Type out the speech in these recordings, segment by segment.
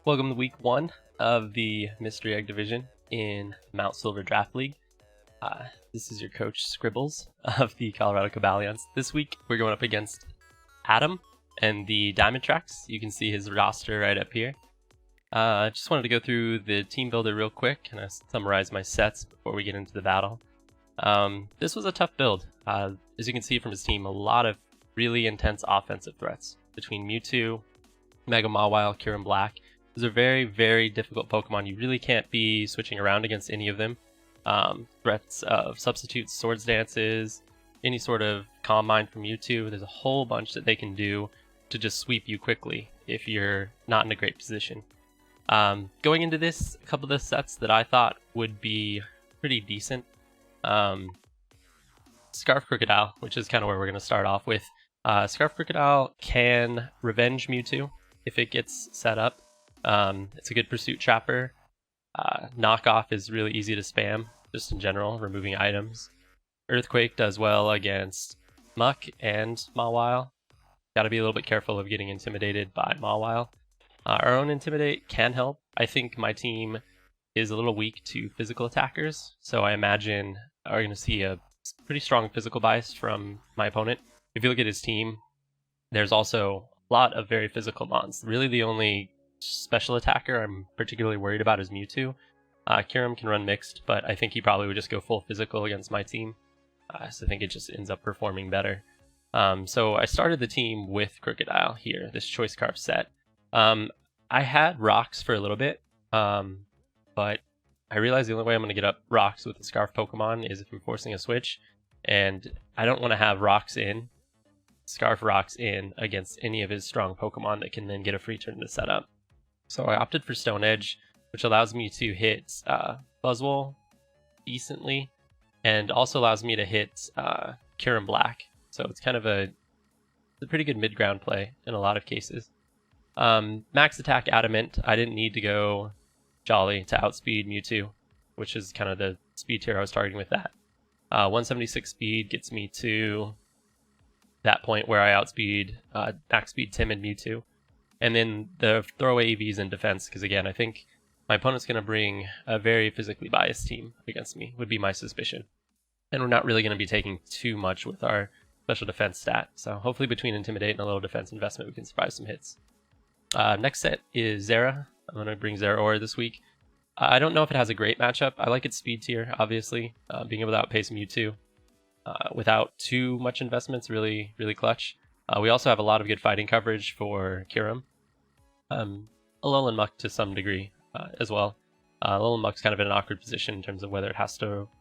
Welcome to week 1 of the Mystery Egg Division in Mount Silver Draft League. This is your coach Scribbles of the Colorado Cabalions. This week we're going up against Adam and the Diamondtracks. You can see his roster right up here. Just wanted to go through the team builder real quick and summarize my sets before we get into the battle. This was a tough build. As you can see from his team, a lot of really intense offensive threats between Mewtwo, Mega Mawile, Kyurem Black. Those are very, very difficult Pokemon. You really can't be switching around against any of them. Threats of substitutes, Swords Dances, any sort of Calm Mind from Mewtwo. There's a whole bunch that they can do to just sweep you quickly if you're not in a great position. Going into this, a couple of the sets that I thought would be pretty decent. Scarf Crocodile, which is kind of where we're going to start off with. Scarf Crocodile can revenge Mewtwo if it gets set up. It's a good pursuit trapper. Knockoff is really easy to spam, just in general, removing items. Earthquake does well against Muck and Mawile. Gotta be a little bit careful of getting intimidated by Mawile. Our own Intimidate can help. I think my team is a little weak to physical attackers, so I imagine we're going to see a pretty strong physical bias from my opponent. If you look at his team, there's also a lot of very physical mons. Really the only special attacker I'm particularly worried about is Mewtwo. Kyurem can run mixed, but I think he probably would just go full physical against my team. So I think it just ends up performing better. So I started the team with Crocodile here, this Choice Scarf set. I had Rocks for a little bit, but I realized the only way I'm going to get up Rocks with the Scarf Pokemon is if I'm forcing a switch, and I don't want to have Scarf Rocks in against any of his strong Pokemon that can then get a free turn to set up. So I opted for Stone Edge, which allows me to hit Buzzwole decently, and also allows me to hit Kyurem Black. So it's kind of a pretty good mid-ground play in a lot of cases. Max Attack Adamant, I didn't need to go Jolly to outspeed Mewtwo, which is kind of the speed tier I was targeting with that. 176 speed gets me to that point where I outspeed max speed Timid Mewtwo. And then the throwaway EVs in defense, because again, I think my opponent's going to bring a very physically biased team against me, would be my suspicion. And we're not really going to be taking too much with our special defense stat. So hopefully between Intimidate and a little defense investment, we can survive some hits. Next set is Zera. I'm going to bring Zeraora this week. I don't know if it has a great matchup. I like its speed tier, obviously. Being able to outpace Mewtwo without too much investment's really, really clutch. We also have a lot of good fighting coverage for Kyurem. Alolan Muck to some degree as well. Alolan Muck's kind of in an awkward position in terms of whether it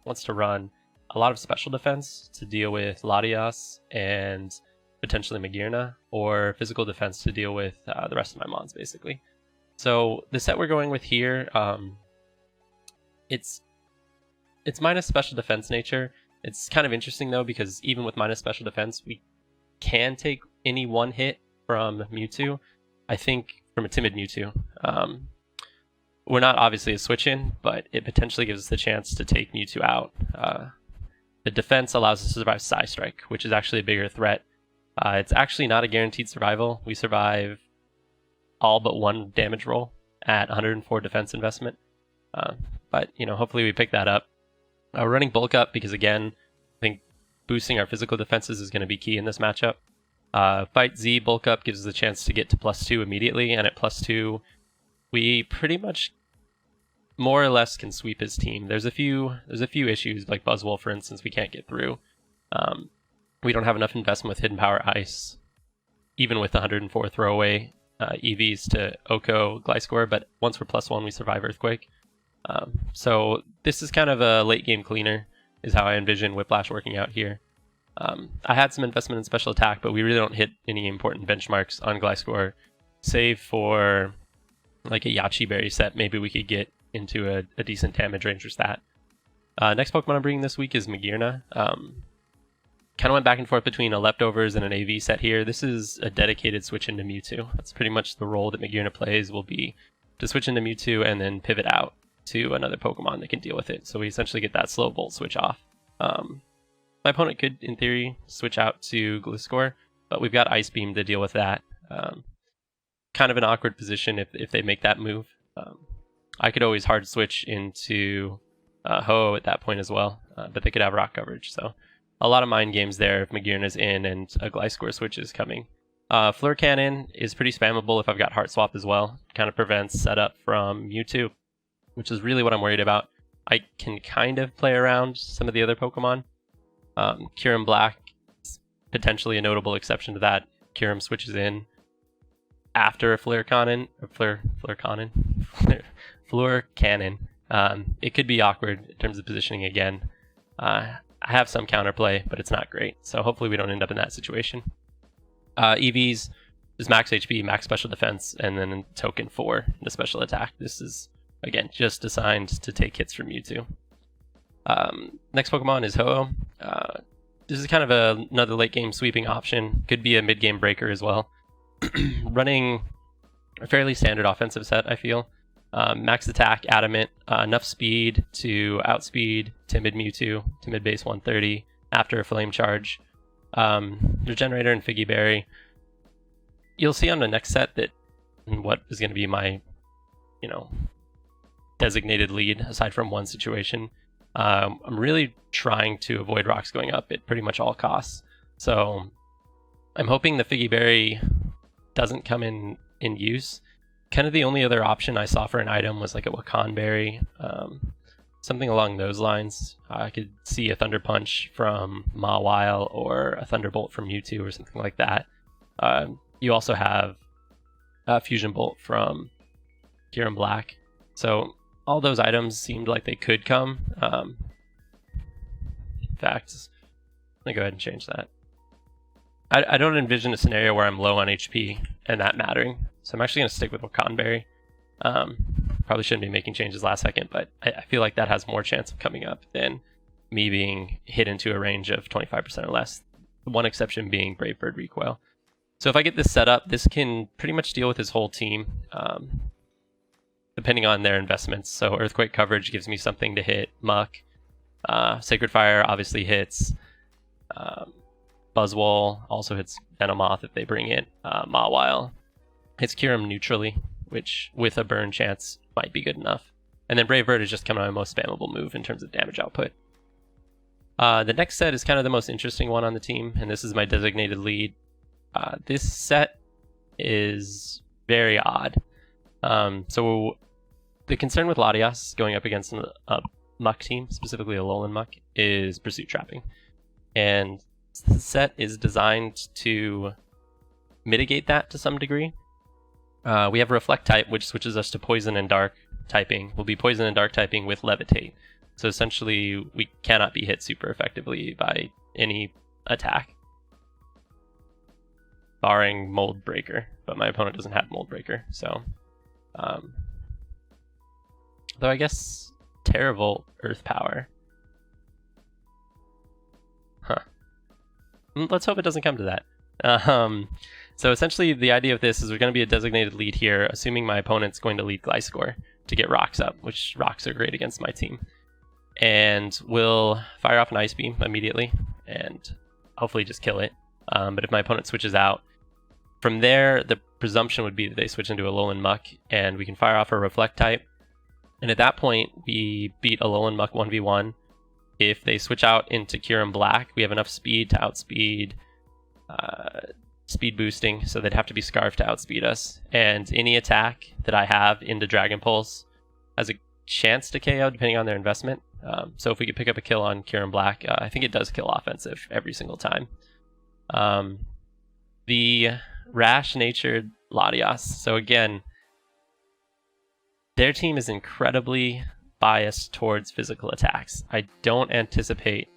wants to run a lot of special defense to deal with Latias and potentially Magearna, or physical defense to deal with the rest of my mons, basically. So the set we're going with here, it's minus special defense nature. It's kind of interesting though, because even with minus special defense, we can take any one hit from Mewtwo. I think from a timid Mewtwo. We're not obviously a switch in, but it potentially gives us the chance to take Mewtwo out. The defense allows us to survive Psy Strike, which is actually a bigger threat. It's actually not a guaranteed survival. We survive all but one damage roll at 104 defense investment. But hopefully we pick that up. We're running Bulk Up because, again, I think boosting our physical defenses is going to be key in this matchup. Fight Z Bulk Up gives us a chance to get to +2 immediately, and at +2, we pretty much more or less can sweep his team. There's a few issues, like Buzzwole, for instance, we can't get through. We don't have enough investment with Hidden Power Ice, even with 104 throwaway EVs to Oko Gliscor, but once we're +1, we survive Earthquake. So this is kind of a late game cleaner, is how I envision Whiplash working out here. I had some investment in special attack, but we really don't hit any important benchmarks on Gliscor, save for like a Yachi Berry set. Maybe we could get into a decent damage range with that. Next Pokemon I'm bringing this week is Magearna. Kind of went back and forth between a Leftovers and an AV set here. This is a dedicated switch into Mewtwo. That's pretty much the role that Magearna plays, will be to switch into Mewtwo and then pivot out to another Pokemon that can deal with it. So we essentially get that slow Volt switch off. My opponent could, in theory, switch out to Gliscor, but we've got Ice Beam to deal with that. Kind kind of an awkward position if they make that move. I could always hard switch into Ho at that point as well, but they could have rock coverage. So a lot of mind games there if Magirn is in and a Gliscor switch is coming. Fleur Cannon is pretty spammable if I've got Heart Swap as well. Kind of prevents setup from Mewtwo, which is really what I'm worried about. I can kind of play around some of the other Pokemon. Kyurem Black is potentially a notable exception to that. Kyurem switches in after a Fleur Cannon. It could be awkward in terms of positioning again. I have some counterplay, but it's not great. So hopefully we don't end up in that situation. EVs is max HP, max special defense, and then token 4 in the special attack. This is, again, just designed to take hits from Mewtwo. Next Pokemon is Ho-Oh. This is kind of another late game sweeping option. Could be a mid game breaker as well. Running a fairly standard offensive set, I feel. Max attack, adamant, enough speed to outspeed timid Mewtwo, timid base 130 after a flame charge. Regenerator and Figgy Berry. You'll see on the next set that what is going to be my, designated lead aside from one situation. I'm really trying to avoid rocks going up at pretty much all costs. So I'm hoping the Figgy Berry doesn't come in use. Kind of the only other option I saw for an item was like a Wakan Berry, something along those lines. I could see a Thunder Punch from Mawile or a Thunderbolt from Mewtwo or something like that. You also have a Fusion Bolt from Kyurem Black. So all those items seemed like they could come. In fact, let me go ahead and change that. I don't envision a scenario where I'm low on HP and that mattering. So I'm actually going to stick with Wakan Berry. Probably shouldn't be making changes last second, but I feel like that has more chance of coming up than me being hit into a range of 25% or less. The one exception being Brave Bird Recoil. So if I get this set up, this can pretty much deal with his whole team, depending on their investments. So Earthquake coverage gives me something to hit Muck. Sacred Fire obviously hits. Buzzwole also hits Venomoth if they bring it. Mawile hits Kyurem neutrally, which with a burn chance might be good enough. And then Brave Bird is just kind of my most spammable move in terms of damage output. The next set is kind of the most interesting one on the team, and this is my designated lead. This set is very odd. So the concern with Latias going up against a Muck team, specifically a Alolan Muck, is Pursuit Trapping. And the set is designed to mitigate that to some degree. We have Reflect type, which switches us to Poison and Dark typing. We'll be Poison and Dark typing with Levitate. So essentially, we cannot be hit super effectively by any attack, barring Mold Breaker. But my opponent doesn't have Mold Breaker, so... though I guess Terravolt Earth Power. Huh. Let's hope it doesn't come to that. So essentially the idea of this is we're going to be a designated lead here, assuming my opponent's going to lead Gliscor to get rocks up, which rocks are great against my team. And we'll fire off an Ice Beam immediately and hopefully just kill it. But if my opponent switches out, from there the presumption would be that they switch into Alolan Muck and we can fire off a Reflect type. And at that point we beat Alolan Muck 1v1. If they switch out into Kyurem Black, we have enough speed to outspeed speed boosting, so they'd have to be Scarfed to outspeed us. And any attack that I have into Dragon Pulse has a chance to KO depending on their investment. So if we could pick up a kill on Kyurem Black, I think it does kill offensive every single time. The rash-natured Latias. So again, their team is incredibly biased towards physical attacks. I don't anticipate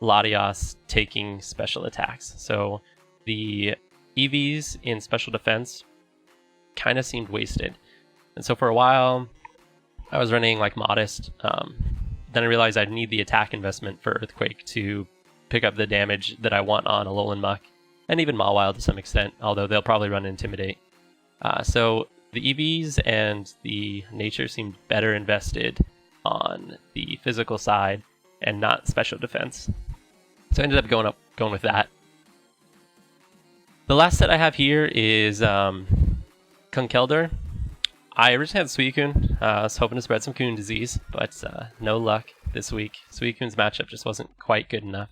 Latias taking special attacks. So the EVs in special defense kind of seemed wasted. And so for a while, I was running like Modest. Then I realized I'd need the attack investment for Earthquake to pick up the damage that I want on Alolan Muck, and even Mawile to some extent, although they'll probably run Intimidate. So the EVs and the nature seemed better invested on the physical side and not special defense. So I ended up going with that. The last set I have here is kind Conkeldurr. I originally had Suicune. I was hoping to spread some Coon disease, but no luck this week. Suicune's matchup just wasn't quite good enough.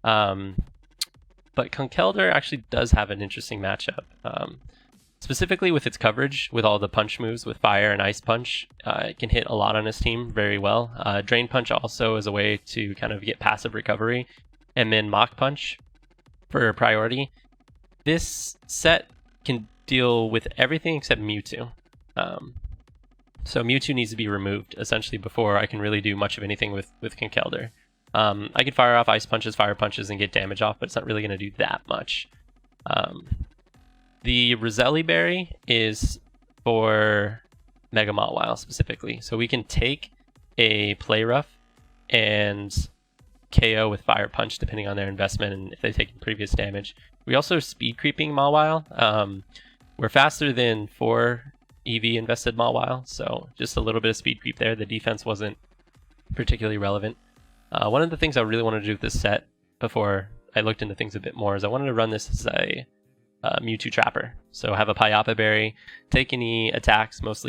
But Conkeldurr actually does have an interesting matchup. Specifically with its coverage, with all the punch moves with Fire and Ice Punch, it can hit a lot on his team very well. Drain Punch also is a way to kind of get passive recovery, and then Mach Punch for priority. This set can deal with everything except Mewtwo. So Mewtwo needs to be removed, essentially, before I can really do much of anything with Conkeldurr. I can fire off Ice Punches, Fire Punches, and get damage off, but it's not really going to do that much. The Roselli Berry is for Mega Mawile specifically. So we can take a Play Rough and KO with Fire Punch depending on their investment and if they take previous damage. We also speed creeping Mawile. We're faster than 4 EV invested Mawile, so just a little bit of speed creep there. The defense wasn't particularly relevant. One of the things I really wanted to do with this set before I looked into things a bit more is I wanted to run this as a Mewtwo Trapper. So have a Payapa Berry, take any attacks, most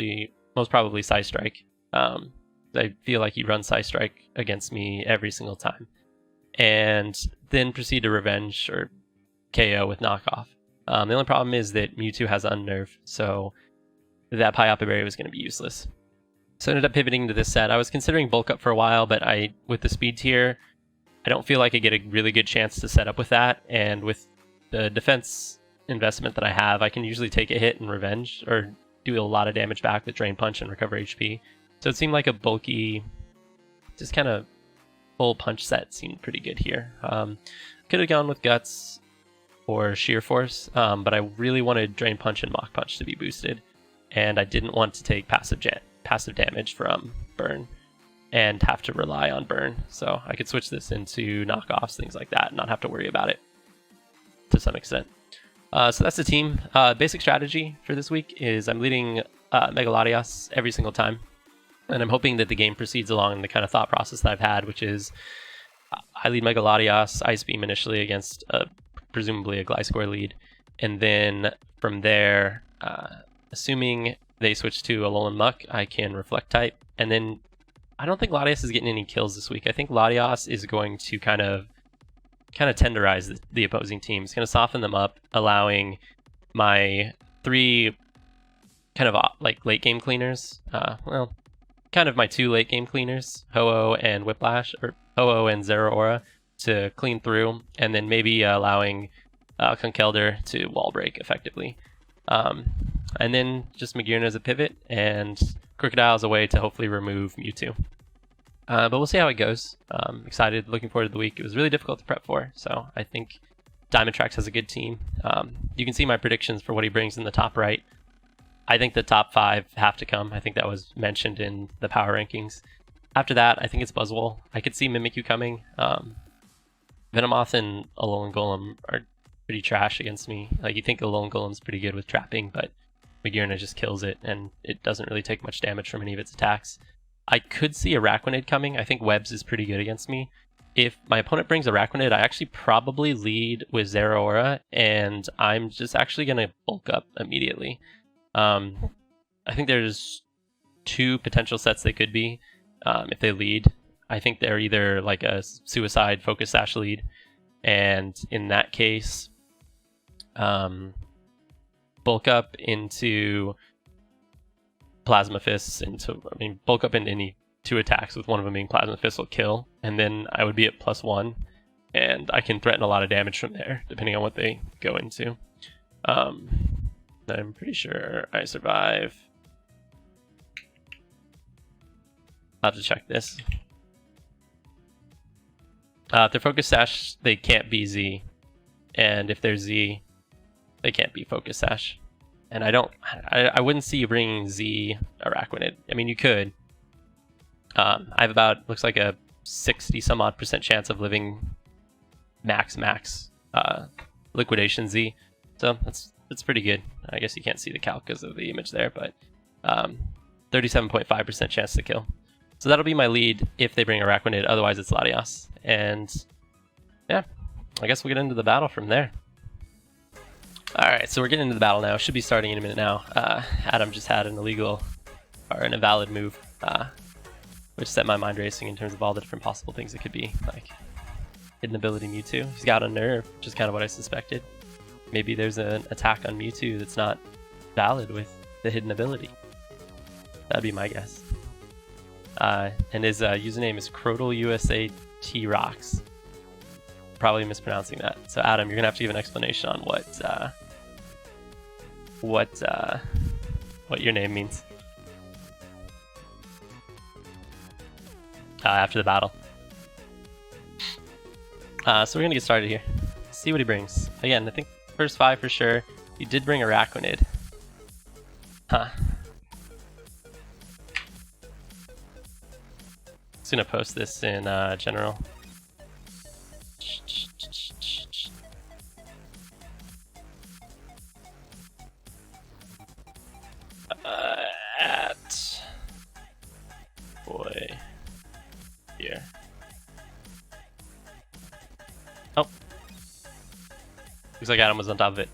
probably Psy Strike. I feel like he runs Psy Strike against me every single time. And then proceed to Revenge or KO with Knockoff. The only problem is that Mewtwo has Unnerve, so that Payapa Berry was going to be useless. So I ended up pivoting to this set. I was considering Bulk Up for a while, but with the speed tier, I don't feel like I get a really good chance to set up with that. And with the defense investment that I have, I can usually take a hit and Revenge, or do a lot of damage back with Drain Punch and recover HP. So it seemed like a bulky, just kind of full punch set seemed pretty good here. Could have gone with Guts or Sheer Force, but I really wanted Drain Punch and Mach Punch to be boosted, and I didn't want to take passive damage from Burn and have to rely on Burn. So I could switch this into knockoffs, things like that, and not have to worry about it to some extent. So that's the team. Basic strategy for this week is I'm leading Mega Latias every single time, and I'm hoping that the game proceeds along the kind of thought process that I've had, which is I lead Mega Latias, Ice Beam initially against presumably a Gliscor lead, and then from there, assuming they switch to Alolan Muck, I can Reflect type, and then I don't think Latias is getting any kills this week. I think Latias is going to kind of tenderize the opposing team. It's going to soften them up, allowing my 3 kind of like late game cleaners, kind of my 2 late game cleaners, Ho-Oh and Whiplash, or Ho-Oh and Zeraora, to clean through, and then maybe allowing Conkeldurr to wall break effectively. And then just Magearna as a pivot, and Crocodile as a way to hopefully remove Mewtwo. But we'll see how it goes. Excited, looking forward to the week. It was really difficult to prep for, so I think Diamondtracks has a good team. You can see my predictions for what he brings in the top right. I think the top 5 have to come. I think that was mentioned in the power rankings. After that, I think it's Buzzwole. I could see Mimikyu coming. Venomoth and Alolan Golem are pretty trash against me. Like, you think Alolan Golem's pretty good with trapping, but Magearna just kills it, and it doesn't really take much damage from any of its attacks. I could see Araquanid coming. I think Webs is pretty good against me. If my opponent brings Araquanid, I actually probably lead with Zeraora, and I'm just actually going to bulk up immediately. I think there's 2 potential sets they could be if they lead. I think they're either like a Suicide Focus Sash lead, and in that case, bulk up into Plasma Fists, bulk up into any 2 attacks, with one of them being Plasma Fist will kill, and then I would be at +1, and I can threaten a lot of damage from there, depending on what they go into. I'm pretty sure I survive. I'll have to check this. If they're Focus Sash, they can't be Z, and if they're Z, they can't be Focus Sash. And I wouldn't see you bringing Z Araquanid. I mean, you could. I have about, looks like a 60 some odd % chance of living max Liquidation Z. So that's pretty good. I guess you can't see the calc because of the image there, but 37.5% chance to kill. So that'll be my lead if they bring Araquanid. Otherwise, it's Latias. And yeah, I guess we'll get into the battle from there. Alright, so we're getting into the battle now. Should be starting in a minute now. Adam just had an illegal, or an invalid move, which set my mind racing in terms of all the different possible things it could be. Like, hidden ability Mewtwo. He's got a nerve, which is kind of what I suspected. Maybe there's an attack on Mewtwo that's not valid with the hidden ability. That'd be my guess. And his username is CrodalUSATRocks. Probably mispronouncing that. So Adam, you're gonna have to give an explanation on what your name means. After the battle. So we're gonna get started here. See what he brings. Again, I think first 5 for sure. He did bring Araquanid. Huh. Just gonna post this in general. At boy here. Oh, looks like Adam was on top of it.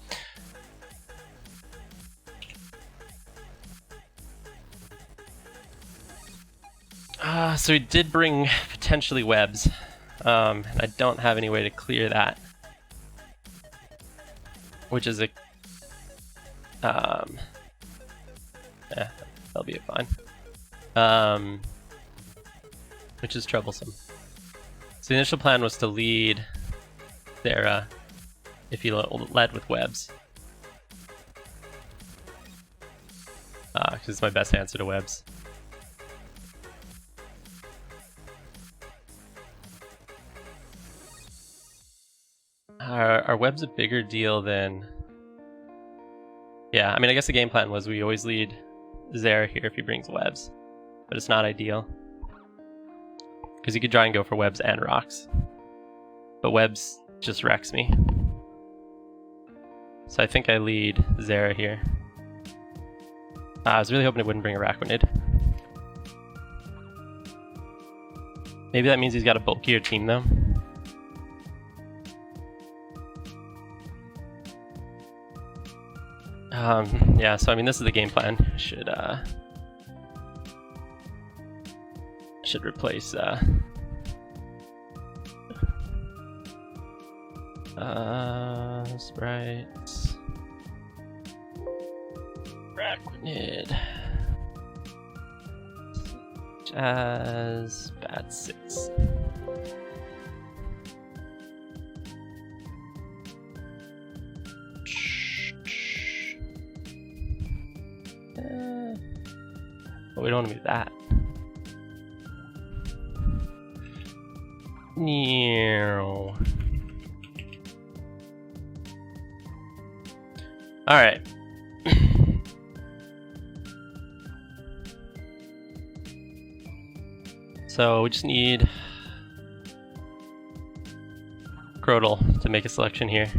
So he did bring potentially webs. And I don't have any way to clear that, which is a yeah, that'll be fine. Which is troublesome. So the initial plan was to lead there if he led with webs, because it's my best answer to webs. Are webs a bigger deal than... Yeah, I mean, I guess the game plan was we always lead Zera here if he brings webs, but it's not ideal. Because you could try and go for webs and rocks, but webs just wrecks me. So I think I lead Zera here. I was really hoping it wouldn't bring Araquanid. Maybe that means he's got a bulkier team though. Yeah, so I mean, this is the game plan. Should replace sprites, Araquanid, Jazz, Bat 6. But we don't want to be that. No. All right. So we just need Crodal to make a selection here.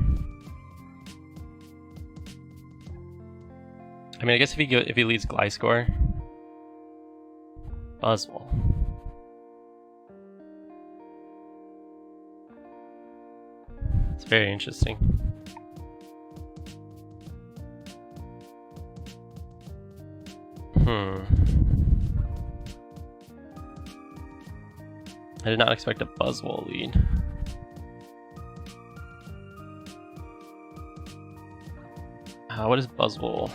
I mean, I guess if he leads Gliscor, Buzzwole. It's very interesting. I did not expect a Buzzwole lead. What is Buzzwole?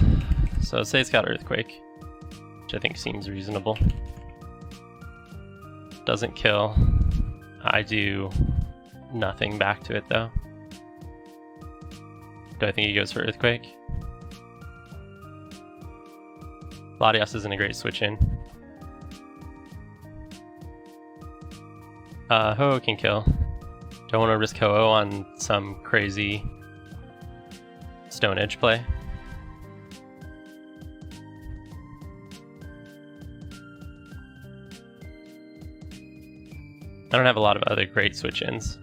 So let's say it's got Earthquake, which I think seems reasonable. Doesn't kill. I do nothing back to it though. Do I think he goes for Earthquake? Latios isn't a great switch in. Ho-Oh can kill. Don't want to risk Ho-Oh on some crazy Stone Edge play. I don't have a lot of other great switch-ins.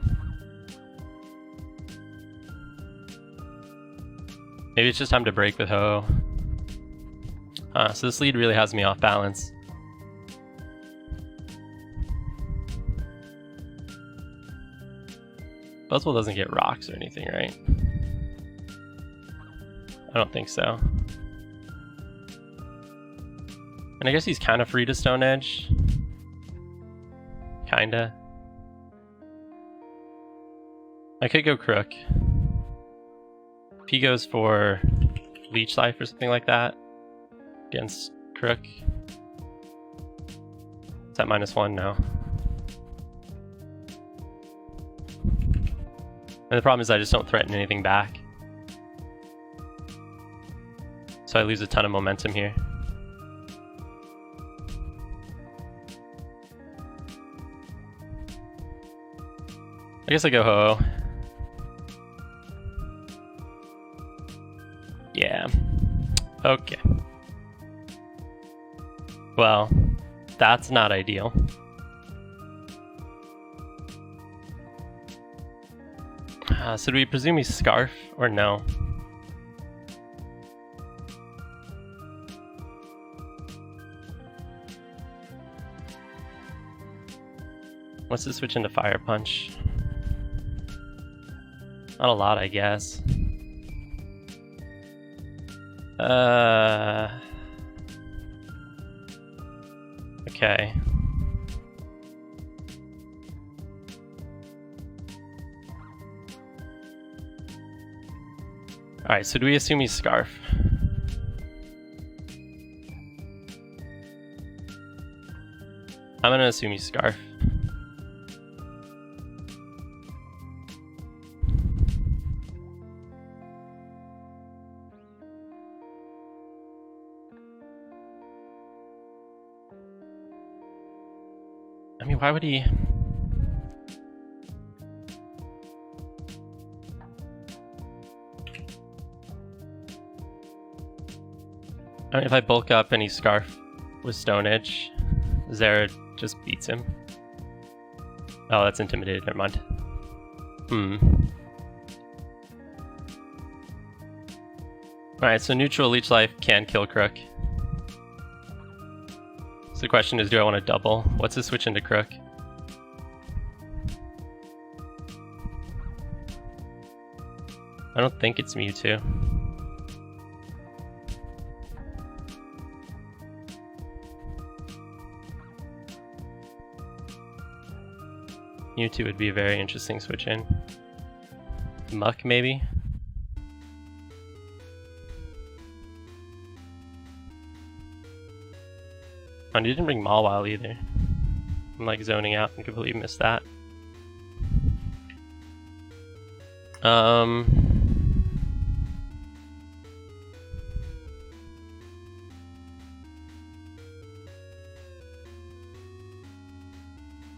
Maybe it's just time to break with Ho-Oh. So this lead really has me off balance. Buzzwole doesn't get rocks or anything, right? I don't think so. And I guess he's kind of free to Stone Edge. Kinda. I could go Crook. If he goes for Leech Life or something like that against Crook. Is that -1? No. And the problem is I just don't threaten anything back. So I lose a ton of momentum here. I guess I go Ho-Oh. Yeah. Okay. Well, that's not ideal. So do we presume he's Scarf or no? Let's just switch into Fire Punch. Not a lot, I guess. Okay. Alright, so do we assume he's Scarf? I'm gonna assume he's Scarf. I mean, why would he... I mean, if I bulk up and he Scarf with Stone Edge, Zera just beats him. Oh, that's Intimidated, never mind. Alright, so neutral Leech Life can kill Crook. So the question is, do I want to double? What's the switch into Crook? I don't think it's Mewtwo. Mewtwo would be a very interesting switch in. Muck, maybe? Oh, you didn't bring Mawile either. I'm like zoning out and completely missed that.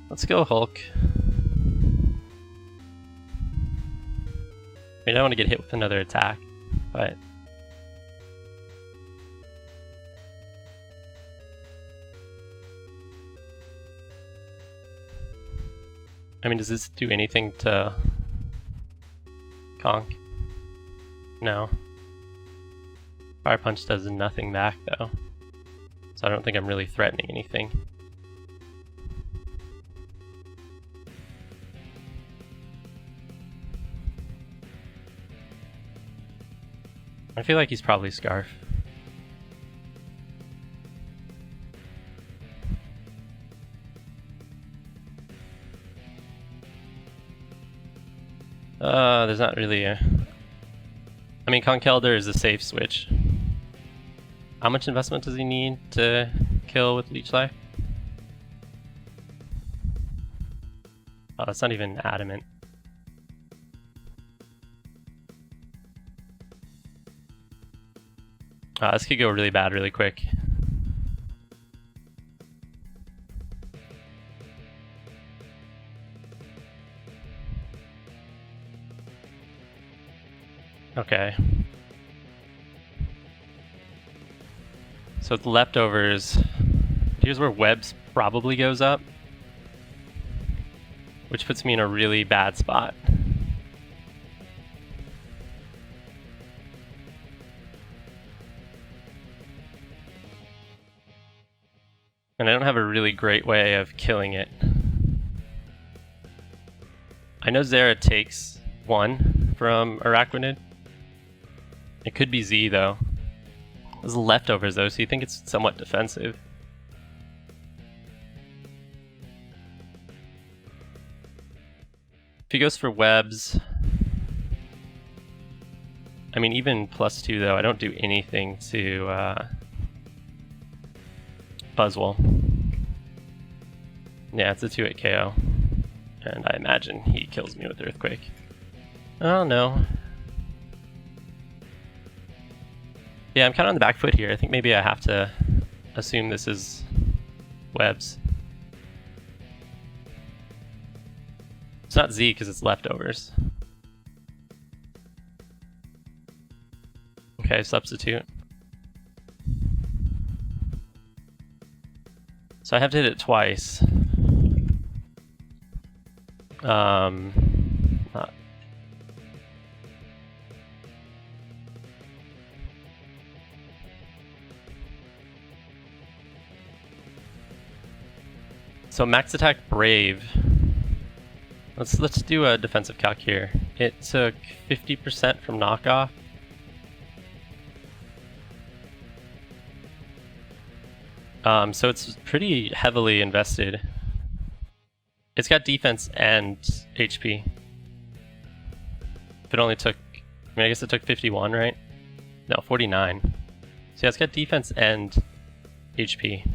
Let's go Hulk. I mean, I don't want to get hit with another attack, but... I mean, does this do anything to Conk? No. Fire Punch does nothing back, though. So I don't think I'm really threatening anything. I feel like he's probably Scarf. There's not really a... I mean, Conkeldurr is a safe switch. How much investment does he need to kill with Leech Life? Oh, that's not even adamant. This could go really bad really quick. Okay. So the leftovers, here's where Webs probably goes up, which puts me in a really bad spot. And I don't have a really great way of killing it. I know Zera takes 1 from Araquanid. It could be Z though. Those leftovers though, so you think it's somewhat defensive. If he goes for webs, I mean even +2 though, I don't do anything to Buzzwole. Yeah, it's a 2-hit KO. And I imagine he kills me with Earthquake. Oh no. Yeah, I'm kind of on the back foot here. I think maybe I have to assume this is webs. It's not Z because it's leftovers. Okay, substitute. So I have to hit it twice. So max attack Brave. Let's do a defensive calc here. It took 50% from knockoff. So it's pretty heavily invested. It's got defense and HP. If it only took, I mean, I guess it took 51, right? No, 49. So yeah, it's got defense and HP.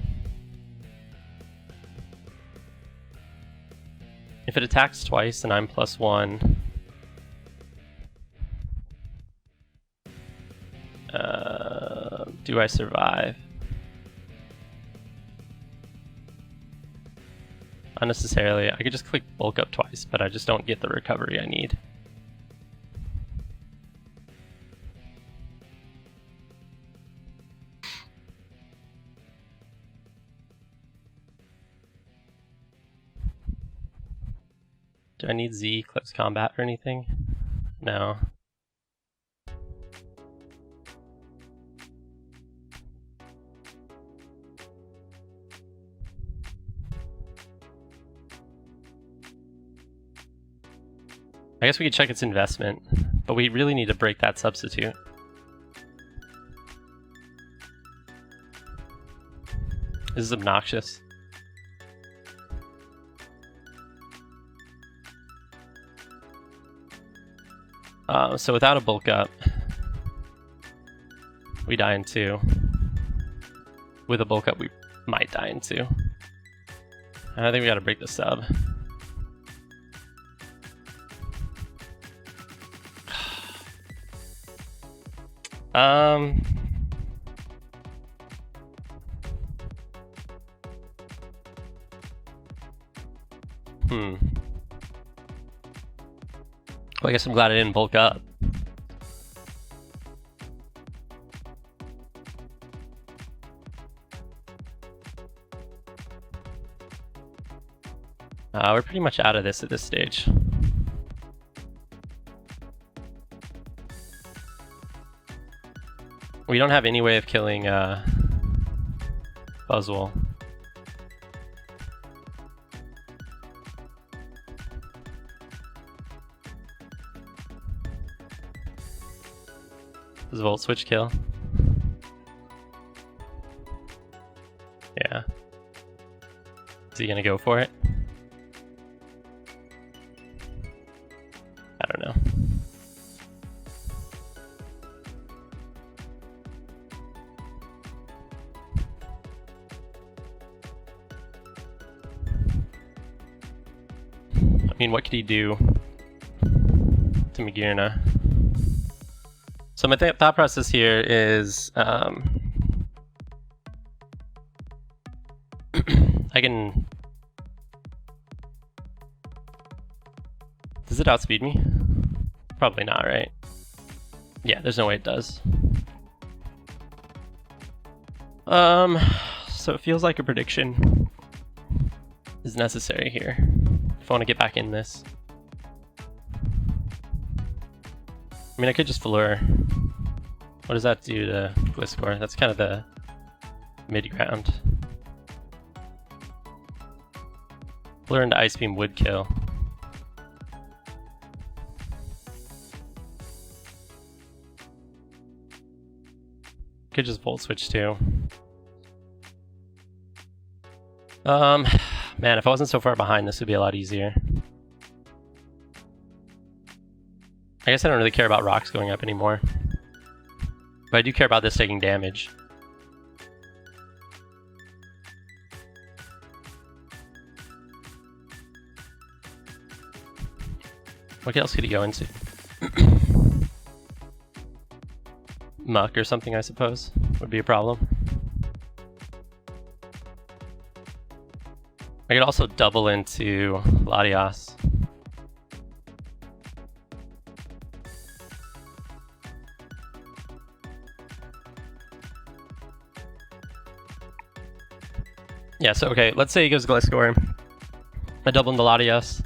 If it attacks twice and I'm +1, do I survive? Not necessarily. I could just click bulk up twice, but I just don't get the recovery I need. Do I need Z close combat or anything? No. I guess we could check its investment, but we really need to break that substitute. This is obnoxious. So without a bulk up, we die in 2. With a bulk up, we might die in 2. I think we gotta break the sub. Well, I guess I'm glad I didn't bulk up. We're pretty much out of this at this stage. We don't have any way of killing Buzzwole. Does Volt Switch kill? Yeah. Is he gonna go for it? I don't know. I mean, what could he do to Magearna? So my thought process here is I can... Does it outspeed me? Probably not, right? Yeah, there's no way it does. So it feels like a prediction is necessary here if I want to get back in this. I mean, I could just Fleur. What does that do to Gliscor? That's kind of the mid-ground. Fleur into Ice Beam would kill. Could just Volt Switch too. Man, if I wasn't so far behind, this would be a lot easier. I guess I don't really care about rocks going up anymore. But I do care about this taking damage. What else could he go into? Muck or something, I suppose, would be a problem. I could also double into Latias. Yeah, so okay, let's say he goes Gliscor. I double into Latias.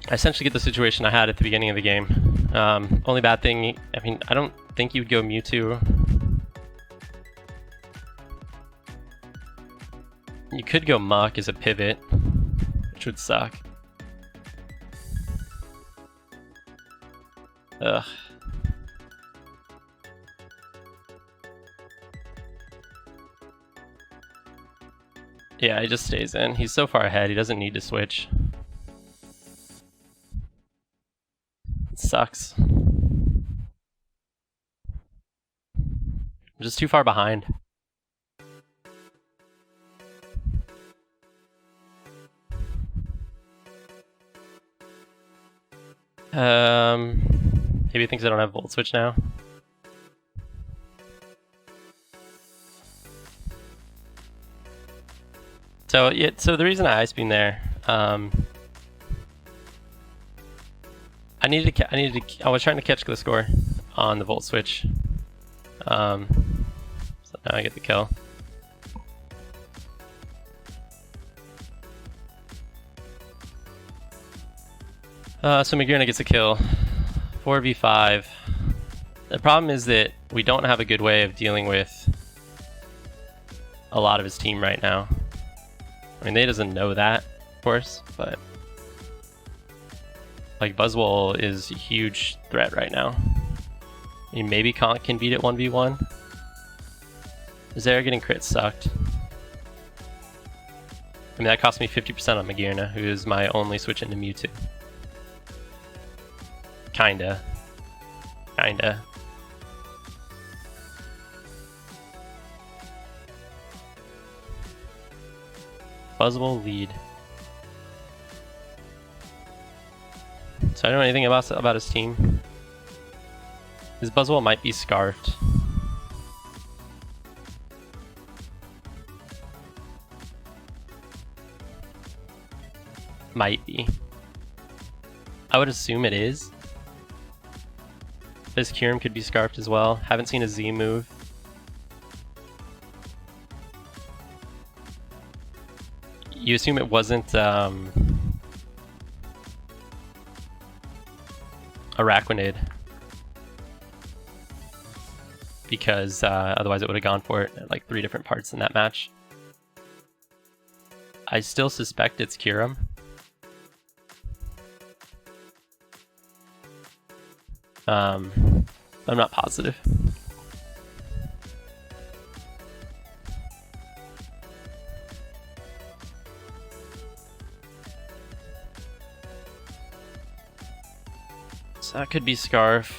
I essentially get the situation I had at the beginning of the game. Only bad thing, I mean, I don't think you would go Mewtwo. You could go Muck as a pivot, which would suck. Ugh. Yeah, he just stays in. He's so far ahead, he doesn't need to switch. It sucks. I'm just too far behind. Maybe he thinks I don't have Volt Switch now. So yeah, so the reason I Ice Beam there, I was trying to catch Gliscor on the Volt Switch. So now I get the kill. So Magearna gets a kill. 4v5. The problem is that we don't have a good way of dealing with a lot of his team right now. I mean, they doesn't know that, of course, but like Buzzwole is a huge threat right now. I mean, maybe Conk can beat it 1v1. Zera getting crit sucked. I mean, that cost me 50% on Magearna, who is my only switch into Mewtwo. Kinda. Buzzwole lead. So I don't know anything about his team. His Buzzwole might be scarfed. Might be. I would assume it is. His Kyurem could be scarfed as well. Haven't seen a Z move. You assume it wasn't Araquanid, because otherwise it would have gone for it at like 3 different parts in that match. I still suspect it's Kyurem. I'm not positive. So that could be Scarf.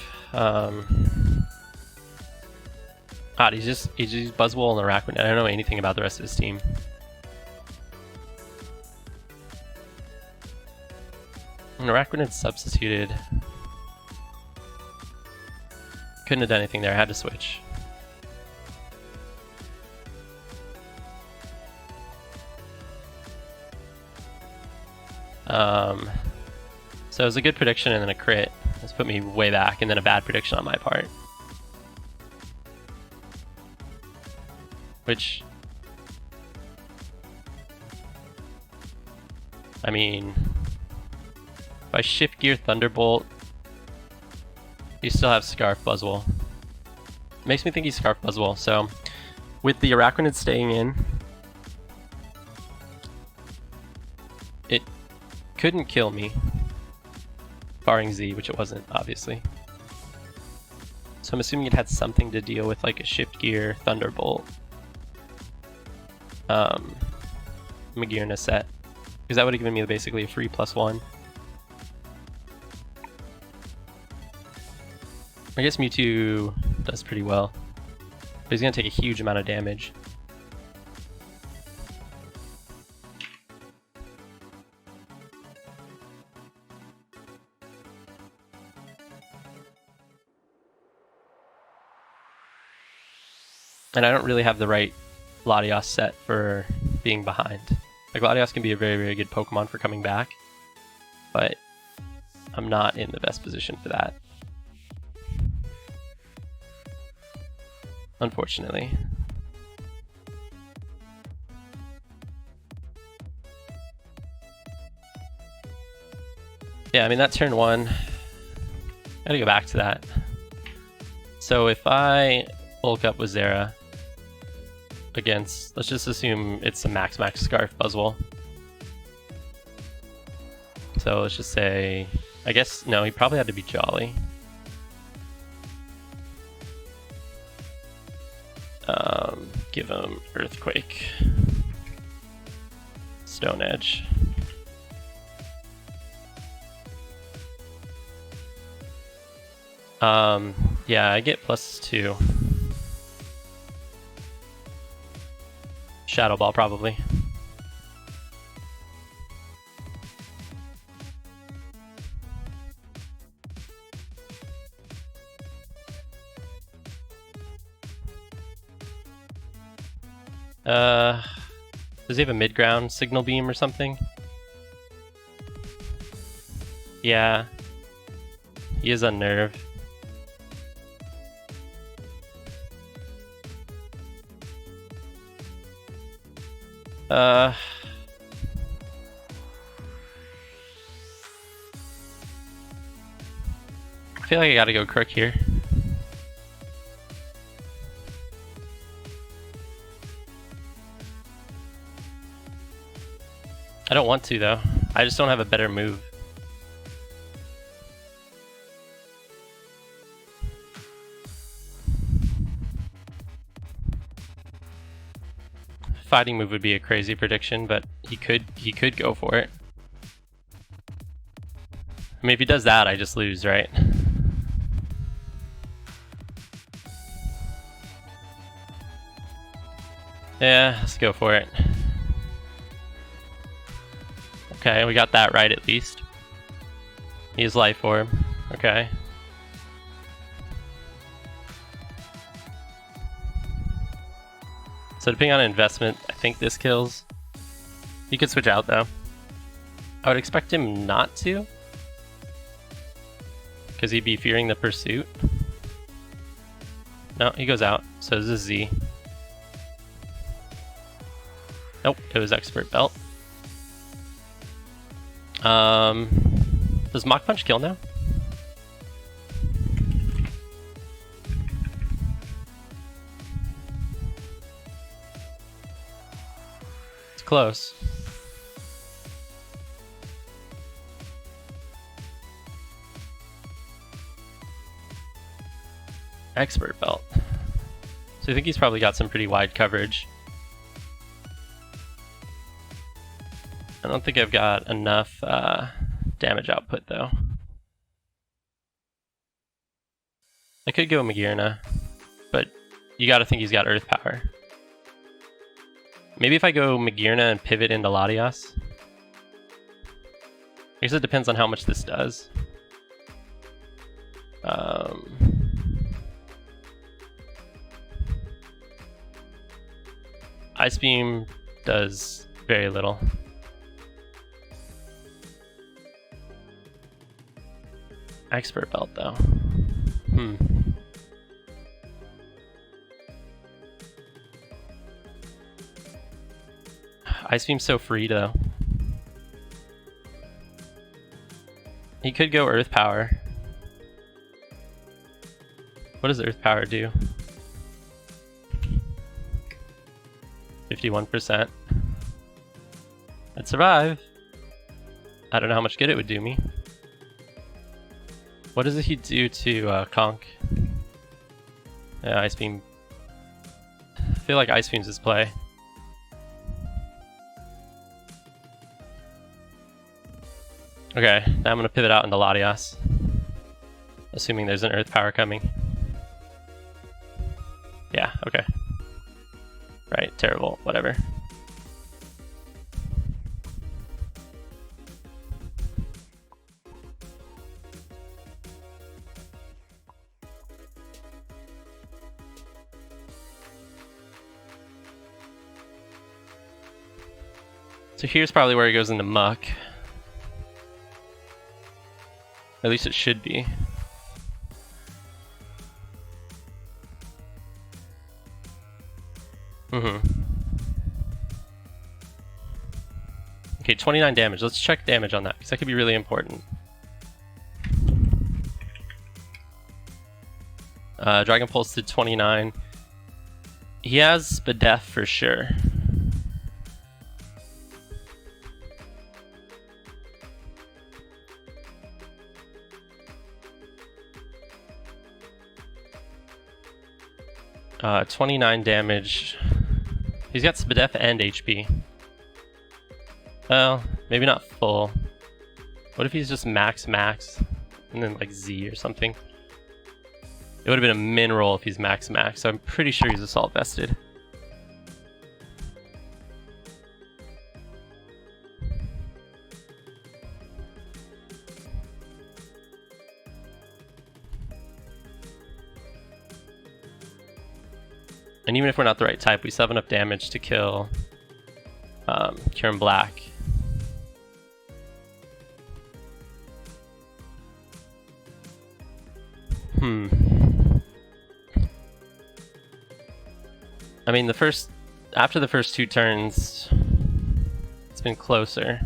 He's just Buzzwole and Araquanid. I don't know anything about the rest of his team. And Araquanid substituted. Couldn't have done anything there, I had to switch. So it was a good prediction and then a crit. This put me way back, and then a bad prediction on my part. Which, I mean, if I shift gear Thunderbolt, you still have Scarf Buzzwole. Makes me think he's Scarf Buzzwole, so with the Araquanid staying in, it couldn't kill me, barring Z, which it wasn't, obviously. So I'm assuming it had something to deal with like a Shift Gear, Thunderbolt, Magearna set. Because that would have given me basically a free +1. I guess Mewtwo does pretty well. But he's going to take a huge amount of damage. And I don't really have the right Latios set for being behind. Like, Latios can be a very, very good Pokemon for coming back, but I'm not in the best position for that, unfortunately. Yeah, I mean, that turn 1, gotta go back to that. So if I bulk up with Zera against, let's just assume it's a Max Scarf Buzzwole. So let's just say, I guess, no, he probably had to be Jolly. Give him Earthquake, Stone Edge. Yeah, I get +2. Shadow Ball, probably. Does he have a mid-ground Signal Beam or something? Yeah. He is Unnerve. I feel like I gotta go Crook here. I don't want to, though. I just don't have a better move. Fighting move would be a crazy prediction, but he could go for it. I mean, if he does that, I just lose, right? Yeah, let's go for it. Okay, we got that right at least. He has Life Orb. Okay. So depending on investment, I think this kills. He could switch out though. I would expect him not to, because he'd be fearing the pursuit. No, he goes out. So this is Z. Nope, it was Expert Belt. Does Mach Punch kill now? It's close. Expert Belt. So I think he's probably got some pretty wide coverage. I don't think I've got enough damage output though. I could go Magearna, but you gotta think he's got Earth Power. Maybe if I go Magearna and pivot into Latios. I guess it depends on how much this does. Ice Beam does very little. Expert Belt though. Ice Beam's so free though. He could go Earth Power. What does Earth Power do? 51%. I'd survive. I don't know how much good it would do me. What does he do to Conk? Yeah, Ice Beam. I feel like Ice Beam's his play. Okay, now I'm gonna pivot out into Latias. Assuming there's an Earth Power coming. Yeah, okay. Right, terrible, whatever. So here's probably where he goes into Muck. At least it should be. Okay, 29 damage. Let's check damage on that, because that could be really important. Dragon Pulse did 29. He has Spadef for sure. Uh, 29 damage. He's got Spadef and HP. Well, maybe not full. What if he's just max and then like Z or something? It would have been a min roll if he's max, so I'm pretty sure he's assault vested. And even if we're not the right type, we still have enough damage to kill Kieran Black. I mean, after the first 2 turns, it's been closer.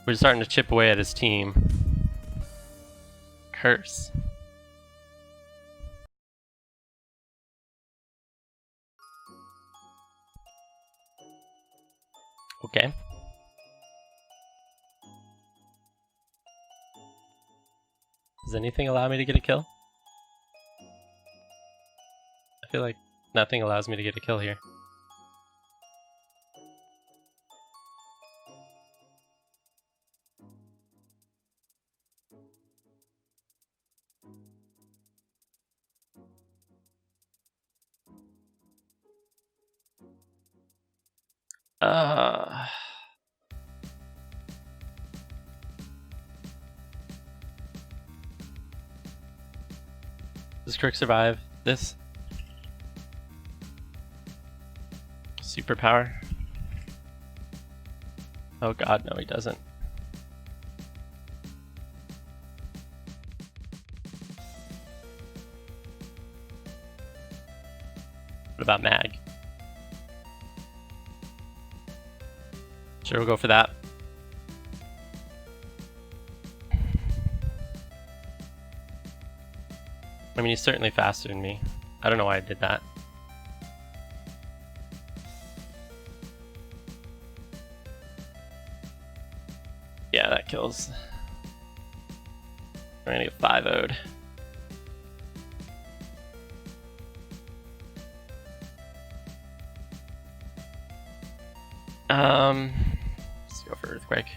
We're starting to chip away at his team. Curse. Okay. Does anything allow me to get a kill? I feel like nothing allows me to get a kill here. Does Crick survive this? Superpower? Oh god, no he doesn't. What about Mag? Sure, we'll go for that. I mean, he's certainly faster than me. I don't know why I did that. Yeah, that kills. We're gonna get 5-0'd. Let's go for Earthquake.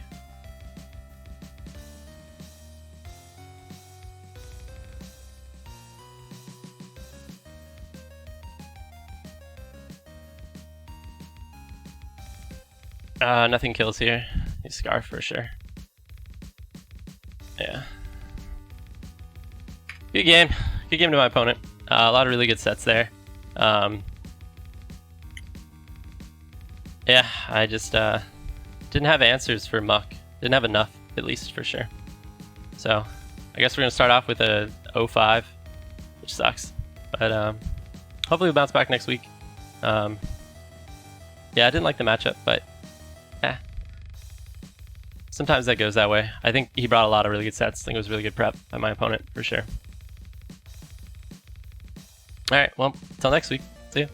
Nothing kills here. He's Scarf for sure. Yeah. Good game. Good game to my opponent. A lot of really good sets there. Yeah, I just didn't have answers for Muck. Didn't have enough, at least, for sure. So, I guess we're going to start off with a 0-5, which sucks. But hopefully we'll bounce back next week. Yeah, I didn't like the matchup, but sometimes that goes that way. I think he brought a lot of really good sets. I think it was really good prep by my opponent, for sure. Alright, well, until next week. See ya.